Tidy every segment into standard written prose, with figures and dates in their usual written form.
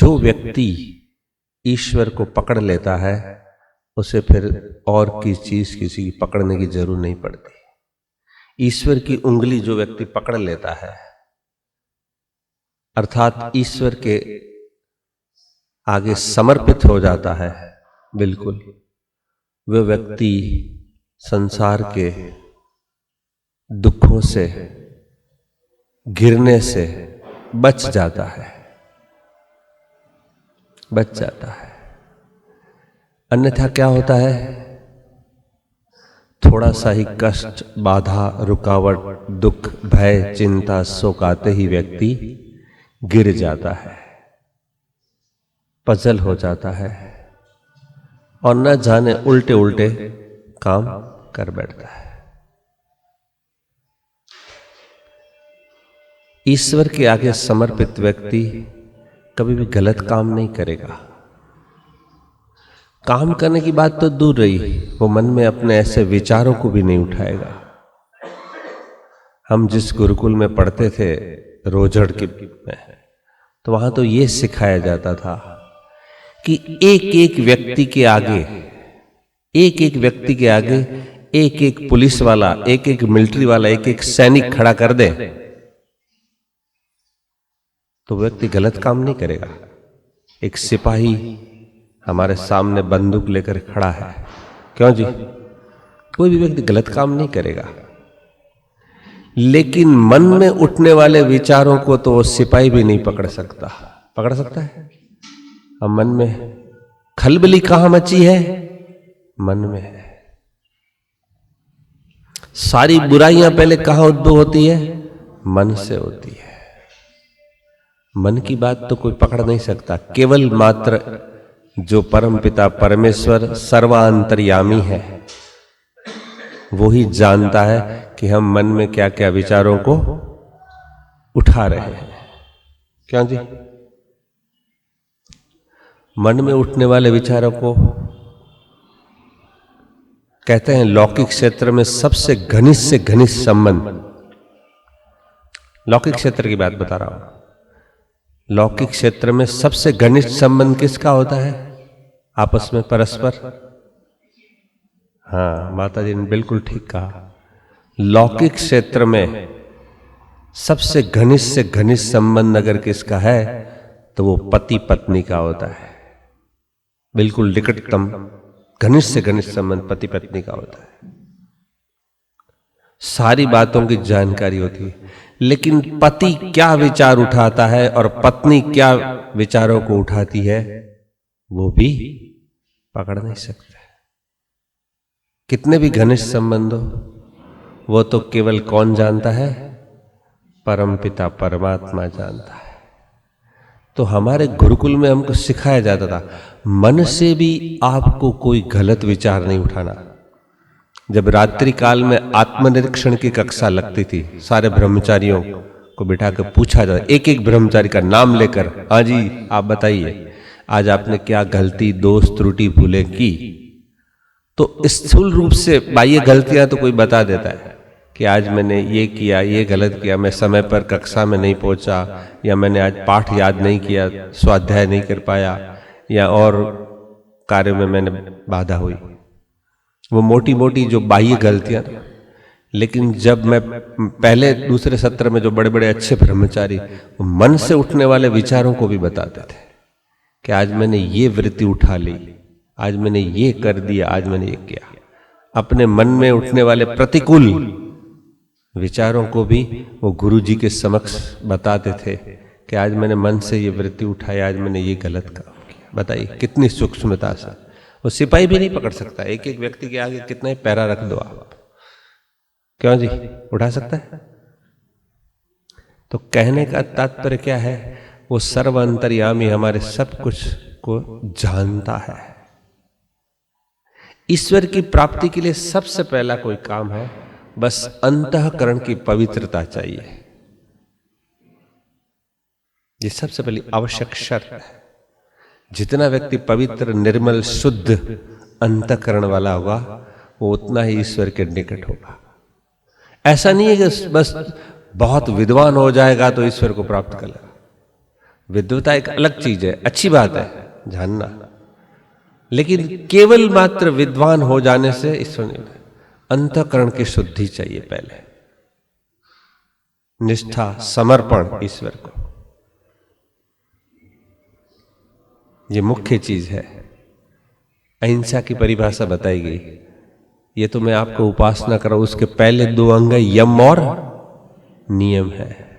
जो व्यक्ति ईश्वर को पकड़ लेता है उसे फिर और की चीज किसी की पकड़ने की जरूरत नहीं पड़ती। ईश्वर की उंगली जो व्यक्ति पकड़ लेता है, अर्थात ईश्वर के आगे समर्पित हो जाता है, बिल्कुल वह व्यक्ति संसार के दुखों से, गिरने से बच जाता है, बच जाता है। अन्यथा क्या होता है, थोड़ा सा ही कष्ट, बाधा, रुकावट, दुख, भय, चिंता, शोक आते ही व्यक्ति गिर जाता है, पजल हो जाता है और न जाने उल्टे उल्टे काम कर बैठता है। ईश्वर के आगे समर्पित व्यक्ति कभी भी गलत काम नहीं करेगा। काम करने की बात तो दूर रही, वो मन में अपने ऐसे विचारों को भी नहीं उठाएगा। हम जिस गुरुकुल में पढ़ते थे रोजड़ के में, तो वहां तो ये सिखाया जाता था कि एक एक व्यक्ति के आगे, एक एक व्यक्ति के आगे एक एक पुलिस वाला, एक एक मिलिट्री वाला, एक एक सैनिक खड़ा कर दे तो व्यक्ति गलत काम नहीं करेगा। एक सिपाही हमारे सामने बंदूक लेकर खड़ा है, क्यों जी, कोई भी व्यक्ति गलत काम नहीं करेगा। लेकिन मन में उठने वाले विचारों को तो वो सिपाही भी नहीं पकड़ सकता। पकड़ सकता है? अब मन में खलबली कहां मची है? मन में है। सारी बुराइयां पहले कहां उद्भव होती है? मन से होती है। मन की बात तो कोई पकड़ नहीं सकता। केवल मात्र जो परमपिता परमेश्वर सर्वांतर्यामी है वो ही जानता है कि हम मन में क्या क्या विचारों को उठा रहे हैं। क्यों जी? मन में उठने वाले विचारों को कहते हैं लौकिक क्षेत्र में सबसे घनिष्ठ से घनिष्ठ संबंध। लौकिक क्षेत्र की बात बता रहा हूं। लौकिक क्षेत्र में सबसे घनिष्ठ संबंध किसका होता है? आपस में परस्पर। हाँ, माता जी ने बिल्कुल ठीक कहा। लौकिक क्षेत्र में सबसे घनिष्ठ से घनिष्ठ संबंध अगर किसका है तो वो पति पत्नी का होता है। बिल्कुल निकटतम घनिष्ठ से घनिष्ठ संबंध पति पत्नी का होता है। सारी बातों की जानकारी होती है, लेकिन पति क्या विचार उठाता है और पत्नी क्या विचारों को उठाती है वो भी पकड़ नहीं सकते। कितने भी घनिष्ठ संबंध हो वो तो केवल कौन जानता है? परमपिता परमात्मा जानता है। तो हमारे गुरुकुल में हमको सिखाया जाता था मन से भी आपको कोई गलत विचार नहीं उठाना। जब रात्रि काल में आत्मनिरीक्षण की कक्षा लगती थी, सारे ब्रह्मचारियों को बिठाकर पूछा जाता, एक एक ब्रह्मचारी का नाम लेकर, हाँ जी आप बताइए आज आपने क्या गलती, दोष, त्रुटि, भूलें की। तो स्थूल रूप से बाह्य गलतियां तो कोई बता देता है कि आज मैंने ये किया, ये गलत किया, मैं समय पर कक्षा में नहीं पहुंचा, या मैंने आज पाठ याद नहीं किया, स्वाध्याय नहीं कर पाया, या और कार्य में मैंने बाधा हुई। वो मोटी मोटी जो बाह्य गलतियां। लेकिन जब मैं पहले दूसरे सत्र में जो बड़े बड़े अच्छे ब्रह्मचारी मन से उठने वाले विचारों को भी बताते थे कि आज मैंने ये वृत्ति उठा ली, आज मैंने ये कर दिया, आज मैंने ये किया। अपने मन में उठने वाले प्रतिकूल विचारों को भी वो गुरु जी के समक्ष बताते थे कि आज मैंने मन से ये वृत्ति उठाई, आज मैंने ये गलत काम किया। बताइए कितनी सूक्ष्मता से। वो सिपाही भी नहीं पकड़ सकता। एक एक व्यक्ति के आगे कितना ही पैरा रख दो आप, क्यों जी, उठा सकता है? तो कहने का तात्पर्य क्या है? वो सर्व अंतर्यामी हमारे सब कुछ को जानता है। ईश्वर की प्राप्ति के लिए सबसे पहला कोई काम है, बस अंतःकरण की पवित्रता चाहिए। ये सबसे पहली आवश्यक शर्त है। जितना व्यक्ति पवित्र, निर्मल, शुद्ध अंतःकरण वाला होगा वो उतना ही ईश्वर के निकट होगा। ऐसा नहीं है कि बस बहुत विद्वान हो जाएगा तो ईश्वर को प्राप्त कर लेगा। विद्वता एक अलग चीज है, अच्छी बात है जानना, लेकिन केवल मात्र विद्वान हो जाने से ईश्वर नहीं मिलेगा। अंतःकरण की शुद्धि चाहिए पहले, निष्ठा, समर्पण ईश्वर को, ये मुख्य चीज है। अहिंसा की परिभाषा बताई गई, ये तो मैं आपको उपासना कर रहा हूं, उसके पहले 2 अंग यम और नियम है।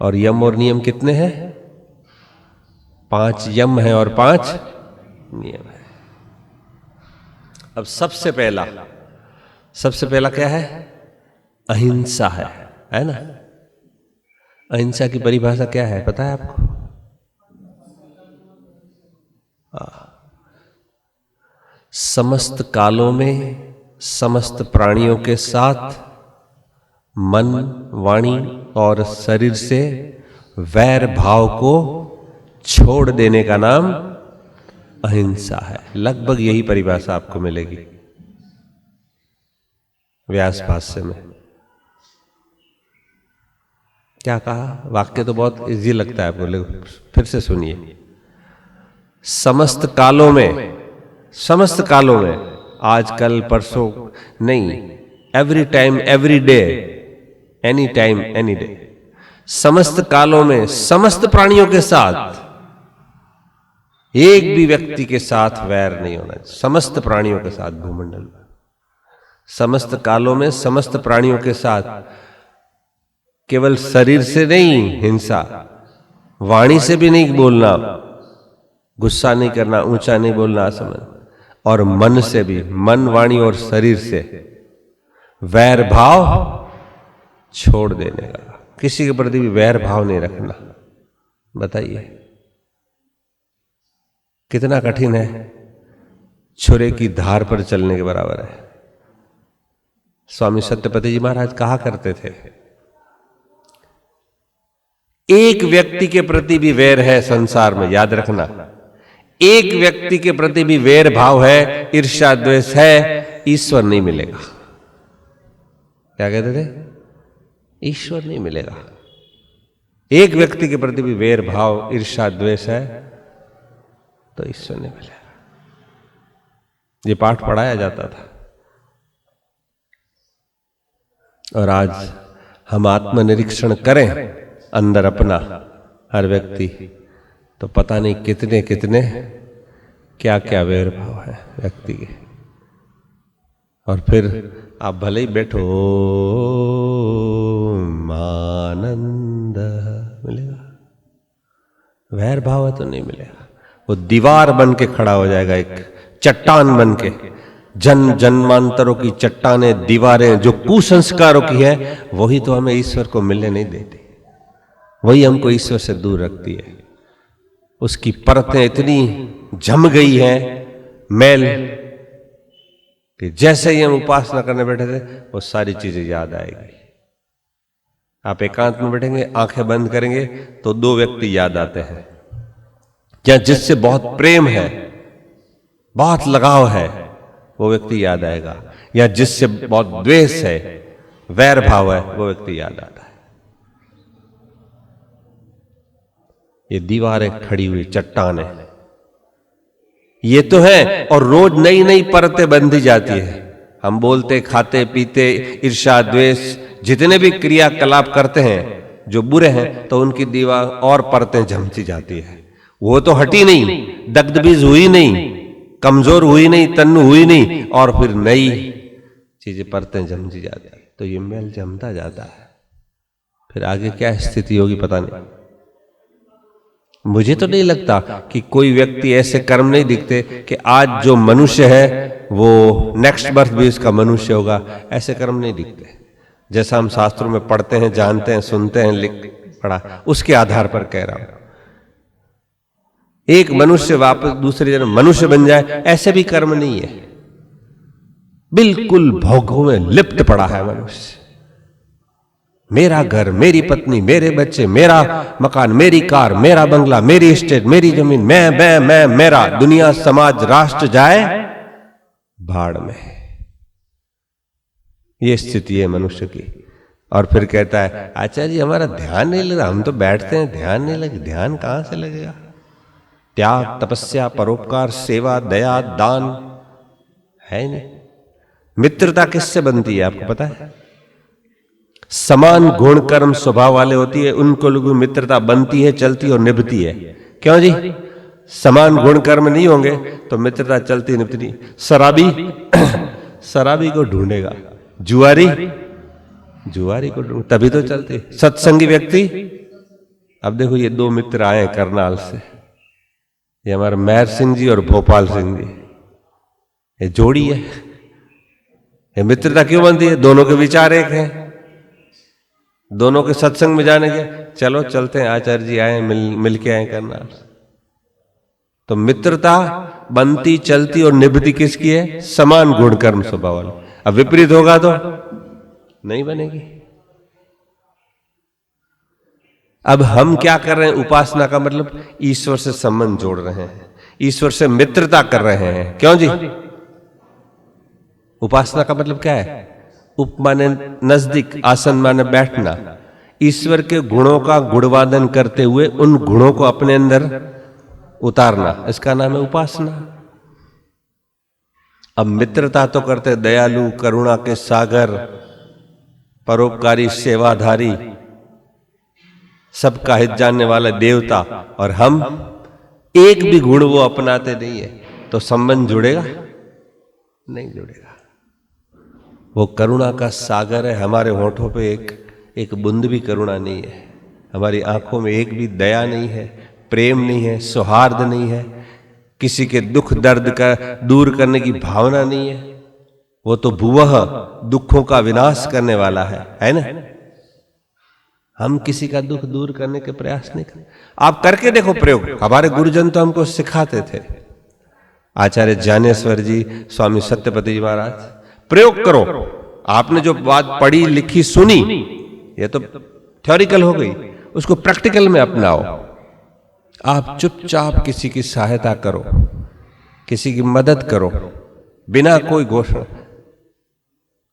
और यम और नियम कितने हैं? 5 यम है और 5 नियम है। अब सबसे पहला क्या है? अहिंसा है ना? अहिंसा की परिभाषा क्या है पता है आपको? समस्त कालों में समस्त प्राणियों के साथ मन, वाणी और शरीर से वैर भाव को छोड़ देने का नाम अहिंसा है। लगभग यही परिभाषा आपको मिलेगी व्यास भाष्य में। क्या कहा? वाक्य तो बहुत इजी लगता है आपको, लेकिन फिर से सुनिए। समस्त कालों में, आज कल परसों नहीं, every time every day, any time any day, समस्त कालों में समस्त प्राणियों के साथ, एक भी व्यक्ति के साथ वैर नहीं होना चाहिए। समस्त प्राणियों के साथ, भूमंडल में समस्त कालों में समस्त प्राणियों के साथ, केवल शरीर से नहीं हिंसा, वाणी से भी नहीं बोलना, गुस्सा नहीं करना, ऊंचा नहीं बोलना, असमन, और मन से भी, मन, वाणी और शरीर से वैर भाव छोड़ देने का। किसी के प्रति भी वैर भाव नहीं रखना। बताइए कितना कठिन है? छुरे की धार पर चलने के बराबर है। स्वामी सत्यपति जी महाराज कहा करते थे, एक व्यक्ति के प्रति भी वैर है संसार में, याद रखना, एक व्यक्ति के प्रति भी वैर भाव है, ईर्ष्या द्वेष है, ईश्वर नहीं मिलेगा। क्या कहते थे? ईश्वर नहीं मिलेगा। एक व्यक्ति के प्रति भी वैर भाव, ईर्ष्या द्वेष है तो ईश्वर नहीं मिलेगा। ये पाठ पढ़ाया जाता था। और आज हम आत्मनिरीक्षण करें अंदर अपना, हर व्यक्ति, तो पता नहीं कितने कितने क्या क्या वैर भाव है व्यक्ति के। और फिर आप भले ही बैठो, आनंद मिलेगा, वैर भाव है तो नहीं मिलेगा। वो दीवार बन के खड़ा हो जाएगा, एक चट्टान बन के, जन्मांतरों की चट्टानें, दीवारें जो कुसंस्कारों की है, वही तो हमें ईश्वर को मिलने नहीं देती, वही हमको ईश्वर से दूर रखती है। उसकी परतें इतनी जम गई हैं मैल कि जैसे ही हम उपासना करने बैठे थे वो सारी चीजें याद आएगी। आप एकांत में बैठेंगे, आंखें बंद करेंगे तो 2 व्यक्ति याद आते हैं, या जिससे बहुत प्रेम है, बहुत लगाव है, वो व्यक्ति याद आएगा, या जिससे बहुत द्वेष है, वैर भाव है, वो व्यक्ति याद आता है। ये दीवारें खड़ी हुई चट्टानें ये तो है, और रोज नई नई परतें बंधी जाती है। हम बोलते, खाते, पीते, ईर्ष्या, द्वेष, जितने भी क्रियाकलाप करते हैं जो बुरे हैं, तो उनकी दीवार और परतें जमती जाती है। वो तो हटी नहीं, दग्धबीज हुई नहीं, कमजोर हुई नहीं, तन्नु हुई नहीं, और फिर नई चीजें परतें जमती जाती है। तो ये मैल जमता जाता है। फिर आगे क्या स्थिति होगी पता नहीं। मुझे तो नहीं लगता कि कोई व्यक्ति ऐसे कर्म नहीं दिखते कि आज जो मनुष्य है वो नेक्स्ट बर्थ भी उसका मनुष्य होगा। ऐसे कर्म नहीं दिखते। जैसा हम शास्त्रों में पढ़ते हैं, जानते हैं, सुनते हैं, लिख पढ़ा, उसके आधार पर कह रहा हूं। एक मनुष्य वापस दूसरे जन्म मनुष्य बन जाए, ऐसे भी कर्म नहीं है। बिल्कुल भोगों में लिप्त पड़ा है मनुष्य। मेरा घर, मेरी पत्नी, मेरे बच्चे, मेरा मकान, मेरी कार, मेरा बंगला, मेरी स्टेट, मेरी जमीन, मैं, मेरा, दुनिया, समाज, राष्ट्र जाए भाड़ में। ये स्थिति है मनुष्य की। और फिर कहता है आचार्य जी हमारा ध्यान नहीं लग रहा, हम तो बैठते हैं ध्यान नहीं लगे। ध्यान कहां से लगेगा? त्याग, तपस्या, परोपकार, सेवा, दया, दान है नहीं। मित्रता किससे बनती है आपको पता है? समान गुण कर्म स्वभाव वाले होती है, उनको लोगों मित्रता बनती है, चलती और निभती है। क्यों जी? समान गुण कर्म नहीं होंगे तो मित्रता चलती निभती नहीं। शराबी शराबी को ढूंढेगा, जुआरी जुआरी को ढूंढ, तभी तो चलती। सत्संगी व्यक्ति, अब देखो ये दो मित्र आए करनाल से, ये हमारे मेहर सिंह जी और भोपाल सिंह जी, ये जोड़ी है। ये मित्रता क्यों बनती है? दोनों के विचार एक हैं, दोनों के सत्संग में जाने के, चलो चलते हैं, आचार्य जी आए, मिल के आए करनाल। तो मित्रता बनती, चलती और निभती किसकी है? समान गुण कर्म स्वभाव वाले। अब विपरीत होगा तो नहीं बनेगी। अब हम क्या कर रहे हैं? उपासना का मतलब ईश्वर से संबंध जोड़ रहे हैं, ईश्वर से मित्रता कर रहे हैं। क्यों जी? उपासना का मतलब क्या है? उप माने नजदीक, आसन माने बैठना, ईश्वर के गुणों का गुणवादन करते हुए उन गुणों को अपने अंदर उतारना, इसका नाम है उपासना। अब मित्रता तो करते दयालु, करुणा के सागर, परोपकारी, सेवाधारी, सबका हित जानने वाला देवता, और हम एक भी गुण वो अपनाते नहीं है, तो संबंध जुड़ेगा? नहीं जुड़ेगा। वो करुणा का सागर है, हमारे होठों पे एक बूंद भी करुणा नहीं है, हमारी आंखों में एक भी दया नहीं है, प्रेम नहीं है, सौहार्द नहीं है, किसी के दुख दर्द का दूर करने की भावना नहीं है। वो तो भुवः दुखों का विनाश करने वाला है ना? हम किसी का दुख दूर करने के प्रयास नहीं करते। आप करके देखो प्रयोग, हमारे गुरुजन तो हमको सिखाते थे, आचार्य ज्ञानेश्वर जी, स्वामी सत्यपति जी महाराज, प्रयोग करो। आपने जो बात पढ़ी, लिखी, सुनी, ये तो थ्योरिकल हो गई, उसको प्रैक्टिकल में अपनाओ। आप चुपचाप किसी की सहायता करो, किसी की मदद करो, बिना कोई घोषणा,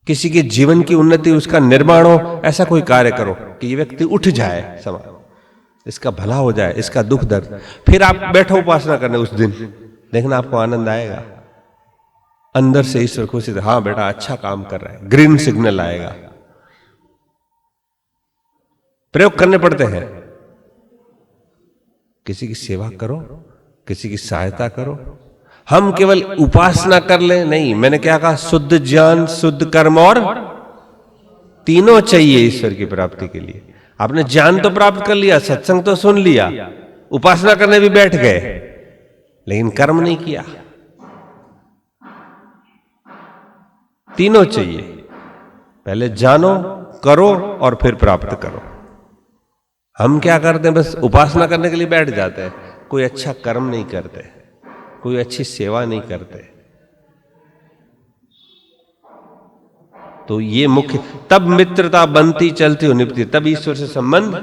किसी के जीवन की उन्नति, उसका निर्माण हो, ऐसा कोई कार्य करो कि ये व्यक्ति उठ जाए, समाज, इसका भला हो जाए, इसका दुख दर्द। फिर आप बैठो उपासना करने उस दिन, देखना आपको आनंद आएगा, अंदर से ईश्वर खुशी, हाँ बेटा अच्छा काम कर रहा है, ग्रीन सिग्नल आएगा। प्रयोग करने पड़ते हैं। किसी की सेवा करो, किसी की सहायता करो। हम केवल उपासना कर ले नहीं, मैंने क्या कहा? शुद्ध ज्ञान, शुद्ध कर्म और तीनों चाहिए ईश्वर की प्राप्ति के लिए। आपने ज्ञान तो प्राप्त कर लिया, सत्संग तो सुन लिया, उपासना करने भी बैठ गए, लेकिन कर्म नहीं किया। तीनों चाहिए, पहले जानो, करो और फिर प्राप्त करो। हम क्या करते हैं? बस उपासना करने के लिए बैठ जाते हैं, कोई अच्छा कर्म नहीं करते, कोई अच्छी सेवा नहीं करते। तो ये मुख्य, तब मित्रता बनती, चलती और निभती, तब ईश्वर से संबंध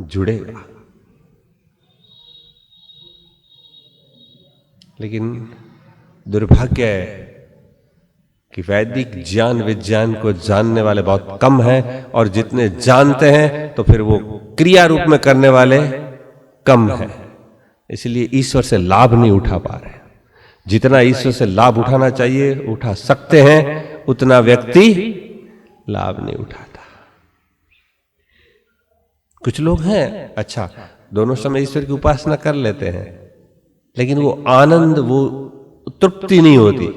जुड़ेगा। लेकिन दुर्भाग्य है कि वैदिक ज्ञान विज्ञान को जानने वाले बहुत कम हैं, और जितने जानते हैं तो फिर वो क्रिया रूप में करने वाले कम हैं। इसलिए ईश्वर से लाभ नहीं उठा पा रहे। जितना ईश्वर से लाभ उठाना चाहिए, उठा सकते हैं, उतना व्यक्ति लाभ नहीं उठाता। कुछ लोग हैं, अच्छा दोनों समय ईश्वर की उपासना कर लेते हैं, लेकिन वो आनंद, वो तृप्ति नहीं होती,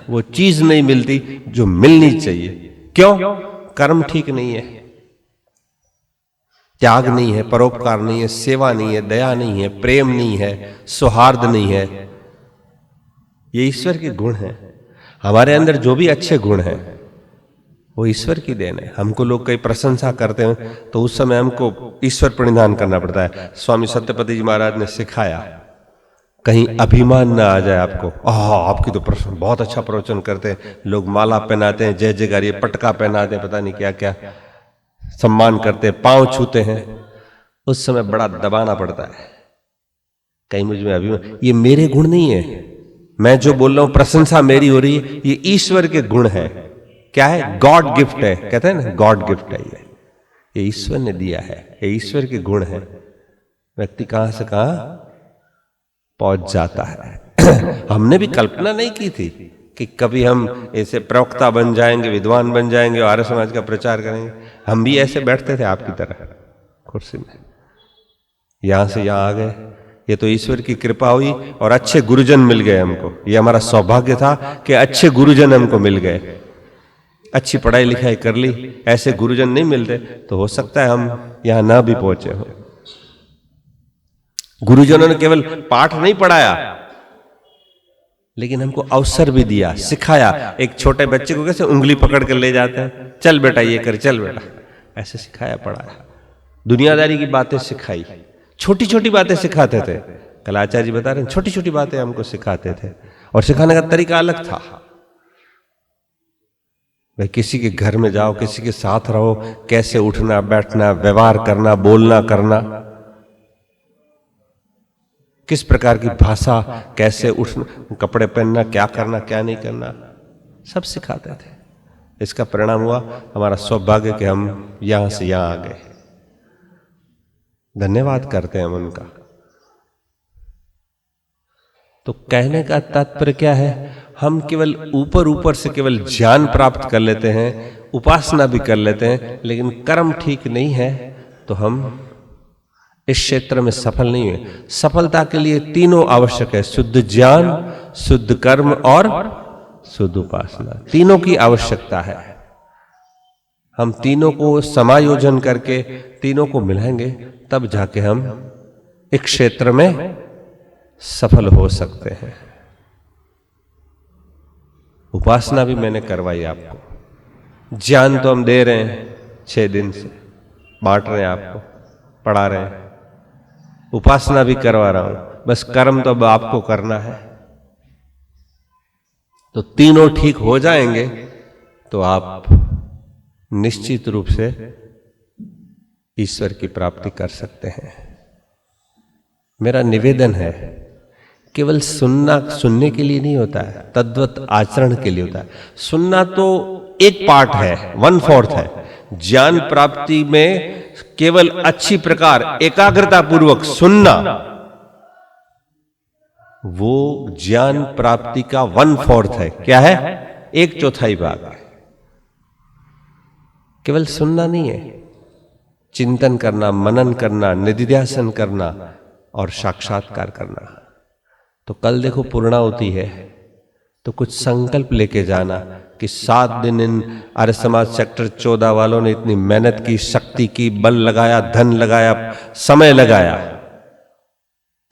वो चीज नहीं मिलती जो मिलनी चाहिए। क्यों? कर्म ठीक नहीं है, त्याग नहीं है, परोपकार नहीं है, सेवा नहीं है, दया नहीं है, प्रेम नहीं है, सौहार्द नहीं है। ये ईश्वर के गुण हैं। हमारे अंदर जो भी अच्छे गुण हैं वो ईश्वर की देन है। हमको लोग कई प्रशंसा करते हैं तो उस समय हमको ईश्वर प्रणिधान करना पड़ता है। स्वामी सत्यपति जी महाराज ने सिखाया, कहीं अभिमान ना आ जाए आपको, आपकी तो प्रश्न बहुत अच्छा प्रवचन करते हैं, लोग माला पहनाते हैं, जय जयकार, पटका पहनाते हैं, पता नहीं क्या क्या सम्मान करते हैं, पांव छूते हैं, उस समय बड़ा दबाना पड़ता है, कहीं मुझ में अभिमान। ये मेरे गुण नहीं है, मैं जो बोल रहा हूं प्रशंसा मेरी हो रही है, ये ईश्वर के गुण है। क्या है? गॉड गिफ्ट है, कहते हैं ना, गॉड गिफ्ट है ये ईश्वर ने दिया है, ये ईश्वर के गुण है। व्यक्ति कहां से कहां पहुंच जाता है। हमने भी कल्पना नहीं की थी कि कभी हम ऐसे प्रवक्ता बन जाएंगे, विद्वान बन जाएंगे और आर्य समाज का प्रचार करेंगे। हम भी ऐसे बैठते थे आपकी तरह कुर्सी में, यहां से यहां आ गए। ये तो ईश्वर की कृपा हुई और अच्छे गुरुजन मिल गए हमको। ये हमारा सौभाग्य था कि अच्छे गुरुजन हमको मिल गए, अच्छी पढ़ाई लिखाई कर ली। ऐसे गुरुजन नहीं मिलते तो हो सकता है हम यहां ना भी पहुंचे हो। गुरुजनों ने केवल पाठ नहीं पढ़ाया, लेकिन हमको अवसर भी दिया, सिखाया। एक छोटे बच्चे को कैसे उंगली पकड़ कर ले जाते हैं, चल बेटा ये कर, चल बेटा, ऐसे सिखाया, पढ़ाया, दुनियादारी की बातें सिखाई, छोटी छोटी बातें सिखाते थे। कल आचार्य जी बता रहे हैं, छोटी छोटी बातें हमको सिखाते थे और सिखाने का तरीका अलग था। भाई किसी के घर में जाओ, किसी के साथ रहो, कैसे उठना बैठना, व्यवहार करना, बोलना करना, किस प्रकार की भाषा, कैसे उठना, कपड़े पहनना, क्या करना क्या नहीं करना, सब सिखाते थे। इसका परिणाम हुआ हमारा सौभाग्य कि हम यहां से यहां आ गए। धन्यवाद करते हैं हम उनका। तो कहने का तात्पर्य क्या है? हम केवल ऊपर ऊपर से केवल ज्ञान प्राप्त कर लेते हैं, उपासना भी कर लेते हैं, लेकिन कर्म ठीक नहीं है तो हम इस क्षेत्र में सफल नहीं हुए। सफलता के लिए तीनों आवश्यक है, शुद्ध ज्ञान, शुद्ध कर्म और शुद्ध उपासना। तीनों की आवश्यकता है। हम तीनों को समायोजन करके तीनों को मिलाएंगे, तब जाके हम एक क्षेत्र में सफल हो सकते हैं। उपासना भी मैंने करवाई आपको, ज्ञान तो हम दे रहे हैं 6 दिन से, बांट रहे हैं आपको, पढ़ा रहे हैं, उपासना भी करवा रहा हूं, बस कर्म तो अब आपको करना है। तो तीनों ठीक हो जाएंगे तो आप निश्चित रूप से ईश्वर की प्राप्ति कर सकते हैं। मेरा निवेदन है, केवल सुनने के लिए नहीं होता है, तद्वत आचरण के लिए होता है। सुनना तो एक पार्ट है, 1/4 है। ज्ञान प्राप्ति में केवल अच्छी प्रकार एकाग्रता पूर्वक सुनना, वो ज्ञान प्राप्ति का 1/4 है। क्या है? 1/4 भाग है। केवल सुनना नहीं है, चिंतन करना, मनन करना, निधिध्यासन करना और साक्षात्कार करना। तो कल देखो पूर्णाहुति है, तो कुछ संकल्प लेके जाना कि 7 दिन इन आर्य समाज सेक्टर 14 वालों ने इतनी मेहनत की, शक्ति की, बल लगाया, धन लगाया, समय लगाया,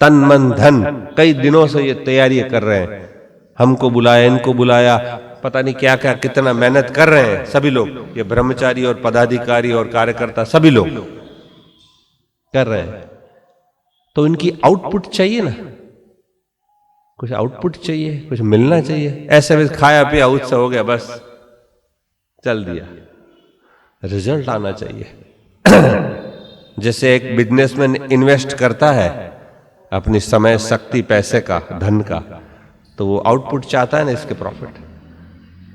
तन मन धन, कई दिनों से ये तैयारियां कर रहे हैं। हमको बुलाया, इनको बुलाया, पता नहीं क्या क्या कितना मेहनत कर रहे हैं सभी लोग, ये ब्रह्मचारी और पदाधिकारी और कार्यकर्ता सभी लोग कर रहे हैं। तो इनकी आउटपुट चाहिए ना, कुछ आउटपुट चाहिए, कुछ मिलना चाहिए। ऐसे बस खाया पिया उत्सव हो गया, बस चल दिया, रिजल्ट आना चाहिए। जैसे एक बिजनेसमैन इन्वेस्ट करता है अपनी समय, शक्ति, पैसे का, धन का, तो वो आउटपुट चाहता है ना, इसके प्रॉफिट।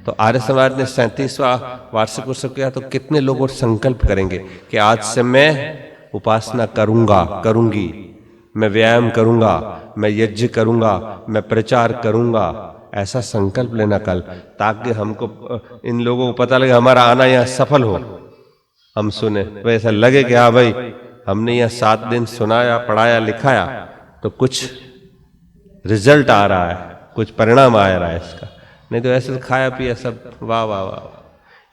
तो आर्य समाज ने 37वां वार्षिक उत्सव किया, तो कितने लोग और संकल्प करेंगे कि आज से मैं उपासना करूंगा, करूंगी, मैं व्यायाम करूंगा, मैं यज्ञ करूंगा, मैं प्रचार करूंगा। ऐसा संकल्प लेना कल, ताकि हमको, इन लोगों को पता लगे हमारा आना यहाँ सफल हो। हम सुने तो ऐसा लगे कि हाँ भाई, हमने यहाँ 7 दिन सुनाया, पढ़ाया, लिखाया, तो कुछ रिजल्ट आ रहा है, कुछ परिणाम आ रहा है इसका। नहीं तो ऐसे खाया पिया सब वाह वाह वाह,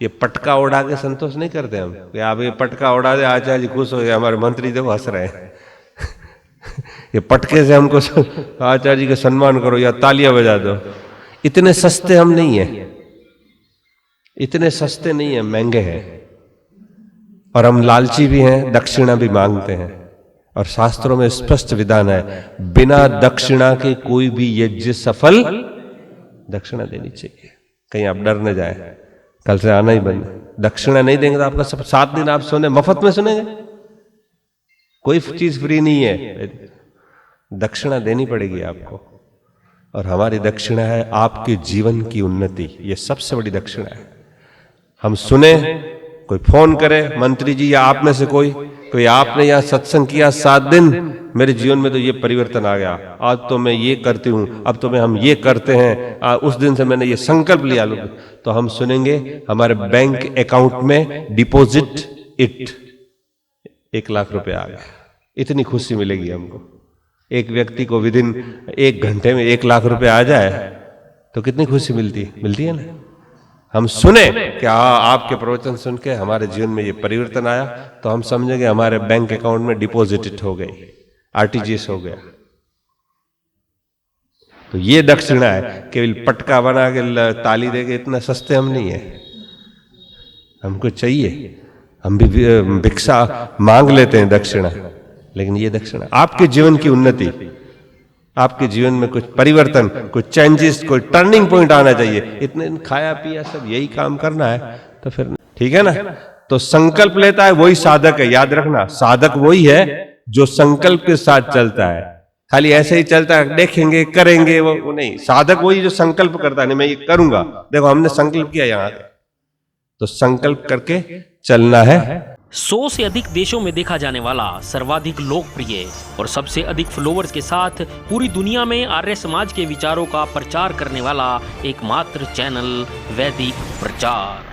ये पटका उड़ा के संतोष नहीं करते हम कि आप ये पटका उड़ा दे, आचार्य जी खुश हो गए, हमारे मंत्री देखो हंस रहे हैं। ये पटके से हमको आचार्य जी का सम्मान करो या तालियां बजा दो। इतने सस्ते हम नहीं है, इतने सस्ते नहीं है, महंगे हैं। और हम लालची भी हैं, दक्षिणा भी मांगते हैं। और शास्त्रों में स्पष्ट विधान है, बिना दक्षिणा के कोई भी यज्ञ सफल, दक्षिणा देनी चाहिए। कहीं आप डर न जाए, कल से आना ही बंद। दक्षिणा नहीं देंगे तो आपका सब 7 दिन आप सुने, मफत में सुनेंगे, कोई चीज फ्री नहीं है, दक्षिणा देनी पड़ेगी आपको। और हमारी दक्षिणा है आपके जीवन की उन्नति, ये सबसे बड़ी दक्षिणा है। हम सुने, कोई फोन करे मंत्री जी या आप में से कोई आपने यहाँ सत्संग किया 7 दिन, मेरे जीवन में तो ये परिवर्तन आ गया, आज तो मैं ये करती हूं, अब तो हम ये करते हैं, उस दिन से मैंने ये संकल्प लिया। तो हम सुनेंगे हमारे बैंक अकाउंट में डिपॉजिट 1 लाख रुपए आ गया। इतनी खुशी मिलेगी हमको। एक व्यक्ति को विदिन 1 घंटे में 1 लाख रुपए आ जाए तो कितनी खुशी मिलती है ना। हम सुने कि आपके प्रवचन सुन के हमारे जीवन में ये परिवर्तन आया, तो हम समझेंगे हमारे बैंक अकाउंट में डिपॉजिट हो गई, आरटीजीएस हो गया। तो ये दक्षिणा है। केवल पटका बना के ताली देके इतना सस्ते हम नहीं है, हमको चाहिए। हम भी भिक्षा मांग लेते हैं दक्षिणा, लेकिन ये दक्षिणा आपके जीवन की उन्नति, आपके जीवन में कुछ परिवर्तन, कुछ चेंजेस, कोई टर्निंग पॉइंट आना चाहिए। इतने खाया पिया सब यही काम करना है तो फिर ठीक है ना। तो संकल्प लेता है वही साधक है, याद रखना। साधक वही है जो संकल्प के साथ चलता है। खाली ऐसे ही चलता है, देखेंगे करेंगे, वो नहीं। साधक वही जो संकल्प करता है, नहीं मैं ये करूंगा। देखो हमने संकल्प किया यहां, तो संकल्प करके चलना है। 100 से अधिक देशों में देखा जाने वाला, सर्वाधिक लोकप्रिय और सबसे अधिक फॉलोअर्स के साथ पूरी दुनिया में आर्य समाज के विचारों का प्रचार करने वाला एकमात्र चैनल वैदिक प्रचार।